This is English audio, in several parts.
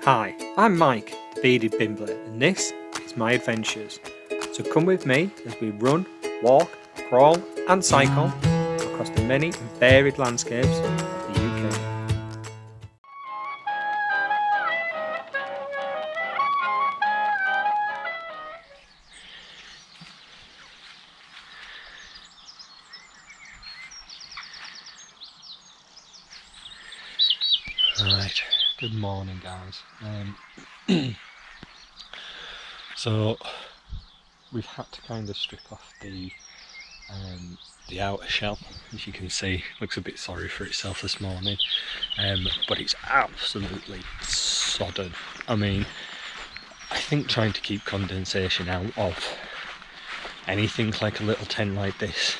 Hi, I'm Mike, the bearded bimbler, and this is my adventures. So come with me as we run, walk, crawl and cycle across the many and varied landscapes of the UK. Right, good morning guys. So we've had to kind of strip off the outer shell. As you can see, looks a bit sorry for itself this morning, but it's absolutely sodden. I mean, I think trying to keep condensation out of anything like a little tent like this,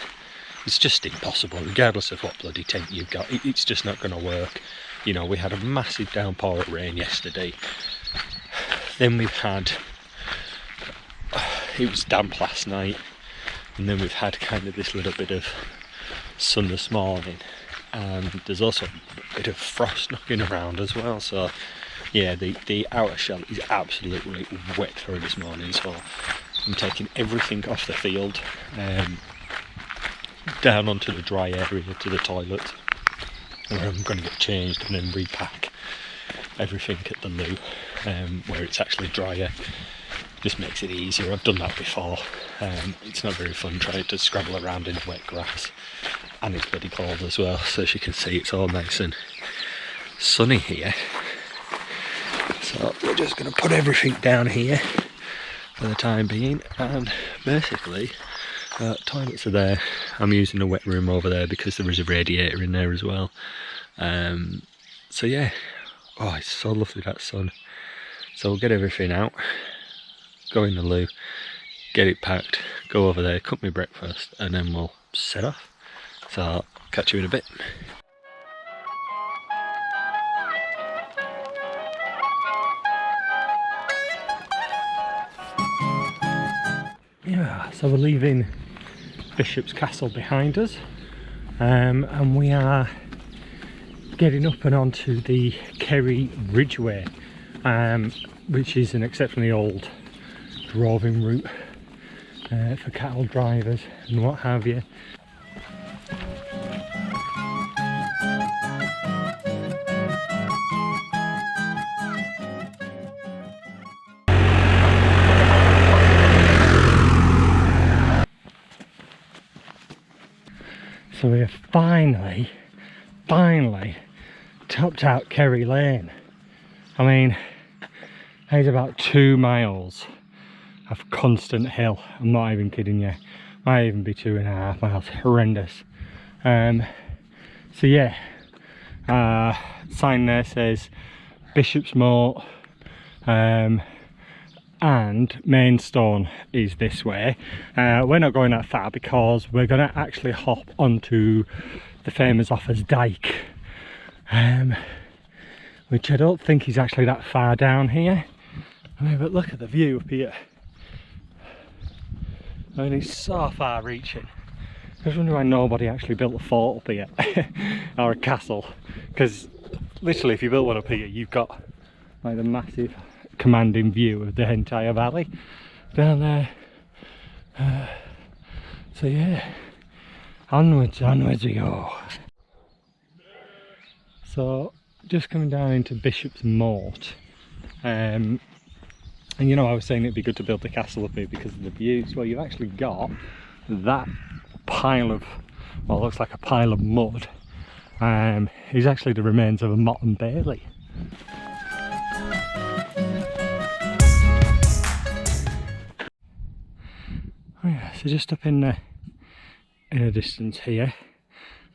it's just impossible, regardless of what bloody tent you've got. It's just not going to work. You know, we had a massive downpour of rain yesterday, then we've had, it was damp last night, and then we've had kind of this little bit of sun this morning, and there's also a bit of frost knocking around as well. So yeah, the outer shell is absolutely wet through this morning, so I'm taking everything off the field down onto the dry area to the toilet, where I'm going to get changed and then repack everything at the loo, where it's actually drier. Just makes it easier. I've done that before. It's not very fun trying to scrabble around in wet grass, and it's bloody cold as well. So as you can see, it's all nice and sunny here. So we're just going to put everything down here for the time being, and basically toilets are there. I'm using a wet room over there because there is a radiator in there as well. So yeah, oh, it's so lovely, that sun. So we'll get everything out, go in the loo, get it packed, go over there, cook my breakfast, and then we'll set off. So I'll catch you in a bit. Yeah, so we're leaving Bishop's Castle behind us, and we are getting up and onto the Kerry Ridgeway, which is an exceptionally old droving route for cattle drivers and what have you. So we have finally topped out Kerry Lane. I mean, it's about 2 miles of constant hill. I'm not even kidding you. Might even be 2.5 miles. Horrendous. So yeah, sign there says Bishop's Moat, and Mainstone is this way. We're not going that far because we're going to actually hop onto the famous Offers Dyke, which I don't think is actually that far down here. I mean, but look at the view up here. I mean, it's so far reaching. I was wondering why nobody actually built a fort up here or a castle, because literally if you built one up here, you've got like the massive commanding view of the entire valley down there. So yeah, onwards we go. So just coming down into Bishop's Moat, and you know, I was saying it'd be good to build the castle up here because of the views. Well, you've actually got that pile of, well, looks like a pile of mud, is actually the remains of a Motte and Bailey. Oh yeah, so just up in a distance here,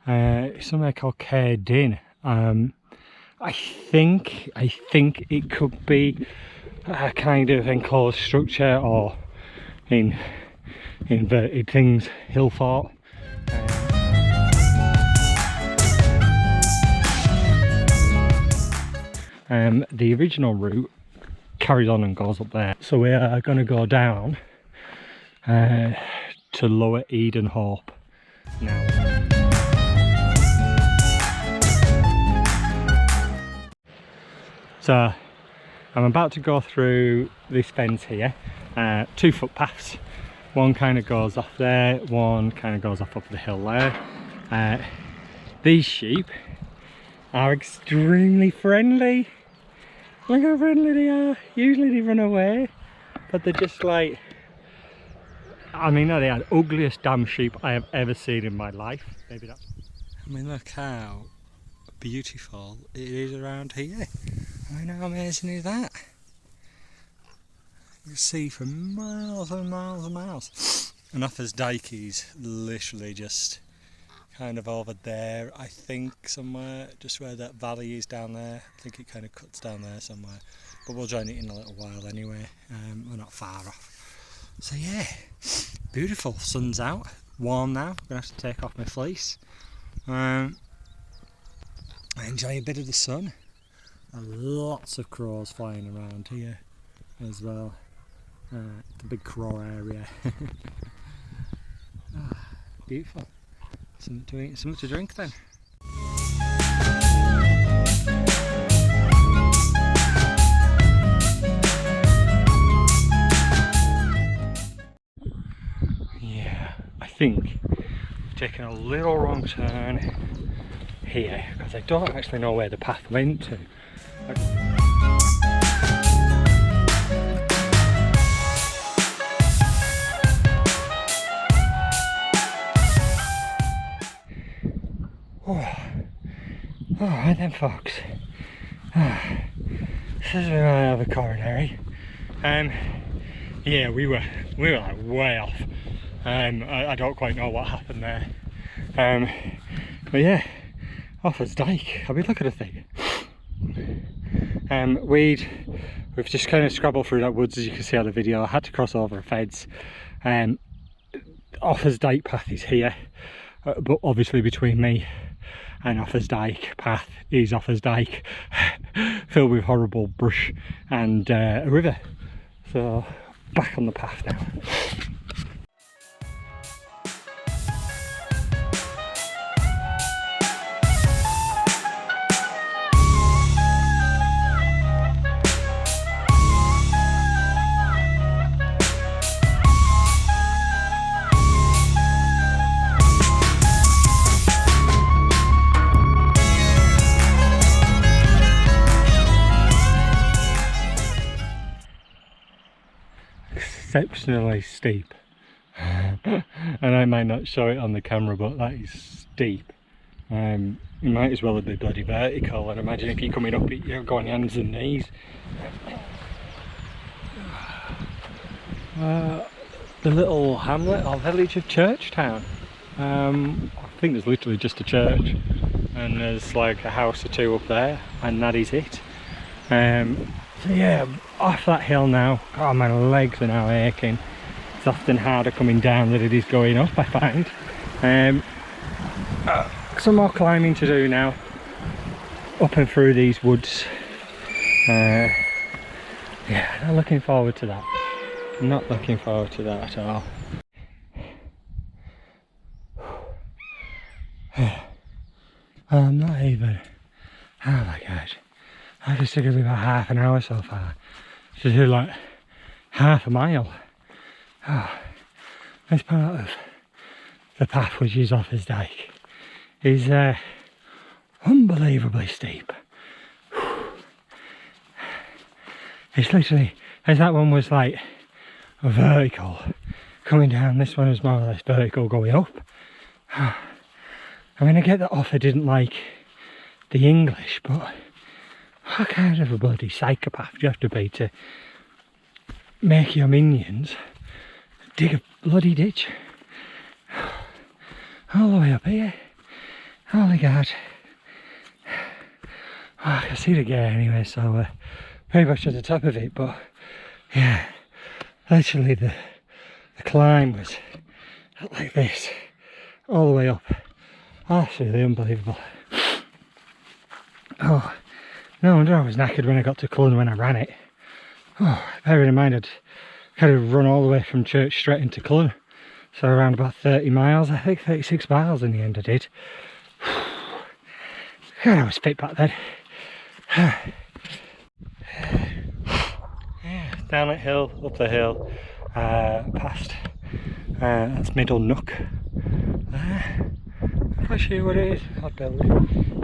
somewhere called Caerdin. I think it could be a kind of enclosed structure, or in inverted things, hill fort. The original route carries on and goes up there, so we are going to go down to Lower Edenhope now. So I'm about to go through this fence here, 2 footpaths. One kind of goes off there, one kind of goes off up the hill there. These sheep are extremely friendly. Look how friendly they are. Usually they run away, but they're just like, I mean, they are the ugliest damn sheep I have ever seen in my life. Maybe that's... I mean, look how beautiful it is around here. I mean, how amazing is that? You can see for miles and miles and miles. And Offa's Dyke is literally just kind of over there, I think, somewhere, just where that valley is down there. I think it kind of cuts down there somewhere. But we'll join it in a little while anyway. We're not far off. So yeah, beautiful. Sun's out, warm now. I'm going to have to take off my fleece. I enjoy a bit of the sun. And lots of crows flying around here as well. The big crow area. Beautiful. Something to eat, something to drink then. Yeah, I think I've taken a little wrong turn here because I don't actually know where the path went to. Oh, right then folks, this is where I have a coronary. Yeah, we were like way off. I don't quite know what happened there. But yeah, Offa's Dyke. I mean, look at the thing. We've just kind of scrabbled through that woods, as you can see on the video. I had to cross over a fence. Offa's Dyke path is here, but obviously between me and Offa's Dyke path is Offa's Dyke, filled with horrible brush and a river. So back on the path now. Exceptionally steep. And I might not show it on the camera, but that is steep. You might as well be bloody vertical, and imagine if you're coming up it, you're going hands and knees. The little hamlet or village of Churchtown. I think there's literally just a church, and there's like a house or two up there, and that is it. So yeah, off that hill now. God, my legs are now aching. It's often harder coming down than it is going up, I find. Some more climbing to do now, up and through these woods. Yeah, not looking forward to that. Not looking forward to that at all. I'm not even. Oh my god. I just took it about half an hour so far. To do like half a mile. Oh, this part of the path, which is Offa's Dyke, is unbelievably steep. It's literally, as that one was like vertical coming down, this one is more or less vertical going up. I mean, I get that Offa didn't like the English, but what kind of a bloody psychopath do you have to be to make your minions dig a bloody ditch all the way up here? Holy god. Oh, I can see the gear anyway, so pretty much at the top of it, but yeah, literally the climb was like this all the way up. Absolutely unbelievable. Oh, no wonder I was knackered when I got to Clun when I ran it. Oh, bearing in mind I'd kind of run all the way from church straight into Clun. So around about 30 miles, I think 36 miles in the end I did. God, I was fit back then. down that hill, up the hill, past that's Middle Nook. I'm not sure what it is, I'll build it.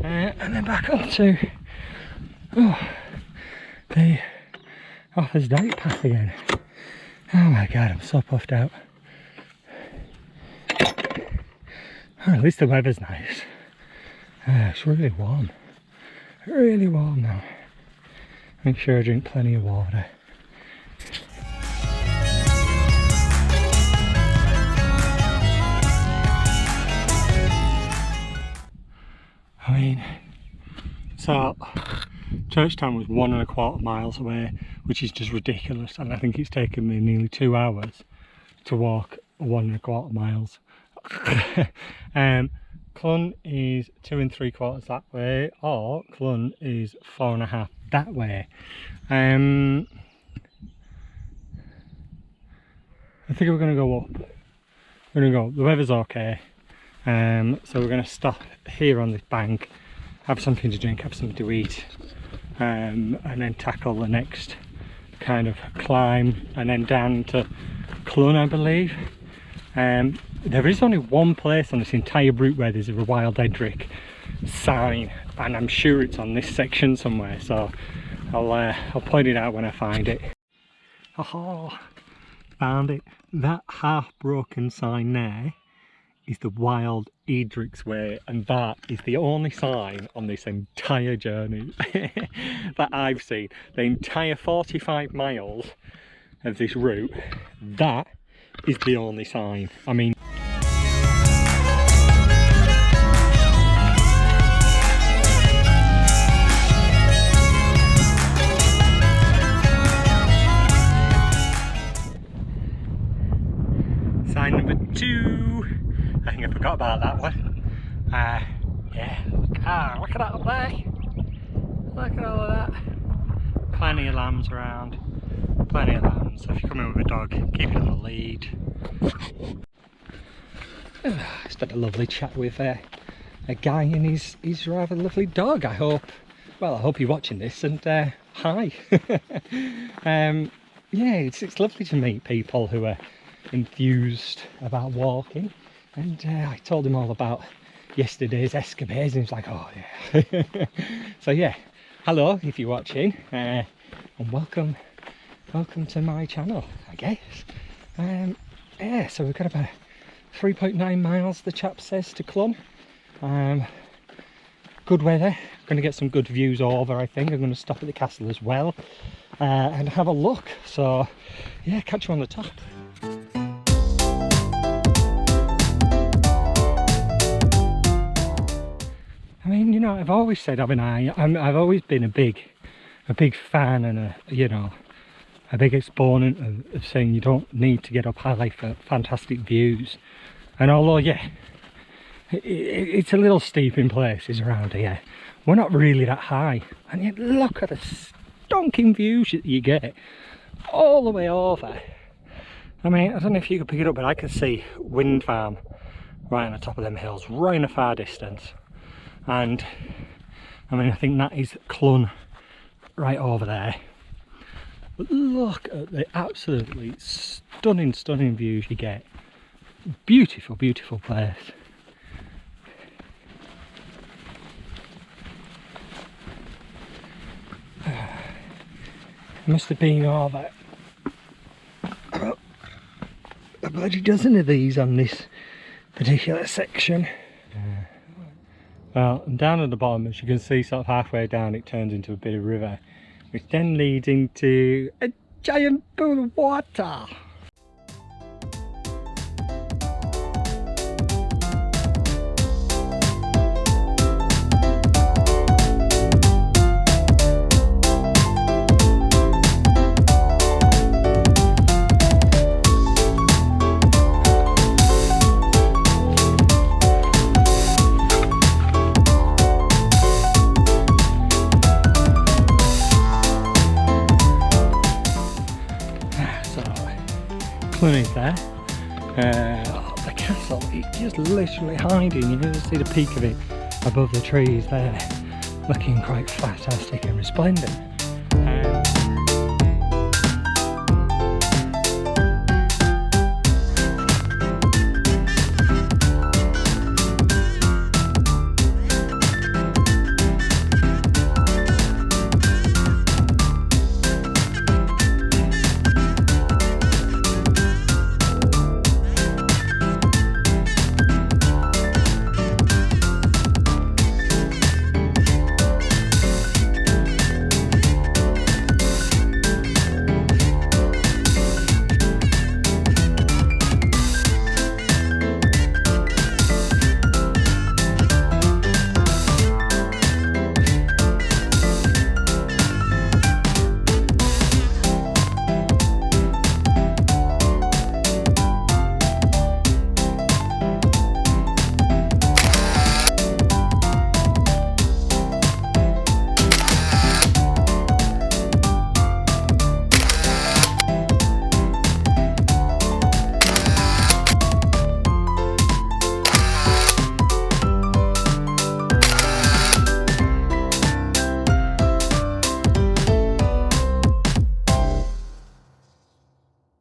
And then back onto the Offa's Dyke path again. Oh my god, I'm so puffed out. Oh, at least the weather's nice. It's really warm. Really warm now. Make sure I drink plenty of water. I mean, so Churchtown was 1¼ miles away, which is just ridiculous, and I think it's taken me nearly 2 hours to walk 1¼ miles. Clun is 2 3/4 that way, or Clun is 4.5 that way. I think we're going to go up. We're going to go up. The weather's okay. So we're going to stop here on this bank, have something to drink, have something to eat, and then tackle the next kind of climb, and then down to Clun, I believe. There is only one place on this entire route where there's a wild Eadric sign, and I'm sure it's on this section somewhere, so I'll point it out when I find it. Oh, found it. That half-broken sign there is the wild Eadric's Way, and that is the only sign on this entire journey that I've seen. The entire 45 miles of this route, that is the only sign. I mean, sign number 2. I think I forgot about that one. Yeah, look at that up there. Look at all of that. Plenty of lambs around. Plenty of lambs. So if you're coming with a dog, keep it on the lead. Just had a lovely chat with a guy and his rather lovely dog. I hope you're watching this, and hi. Yeah, it's lovely to meet people who are enthused about walking, and I told him all about yesterday's escapades, and he was like, oh yeah. So yeah, hello if you're watching, and welcome to my channel, I guess. Yeah, so we've got about 3.9 miles, the chap says, to Clun. Good weather, going to get some good views over, I think. I'm going to stop at the castle as well and have a look. So yeah, catch you on the top. I mean, you know, I've always said, haven't I? I've always been a big fan and a big exponent of saying you don't need to get up high for fantastic views. And although, yeah, it's a little steep in places around here, we're not really that high. And yet look at the stonking views that you get all the way over. I mean, I don't know if you could pick it up, but I can see wind farm right on the top of them hills, right in the far distance. And I mean, I think that is Clun right over there. But look at the absolutely stunning views you get. Beautiful, beautiful place. Must have been over a bloody dozen of these on this particular section. Well, down at the bottom, as you can see, sort of halfway down, it turns into a bit of river, which then leads into a giant pool of water. Clun is there. The castle is just literally hiding. You can just see the peak of it above the trees there, looking quite fantastic and resplendent.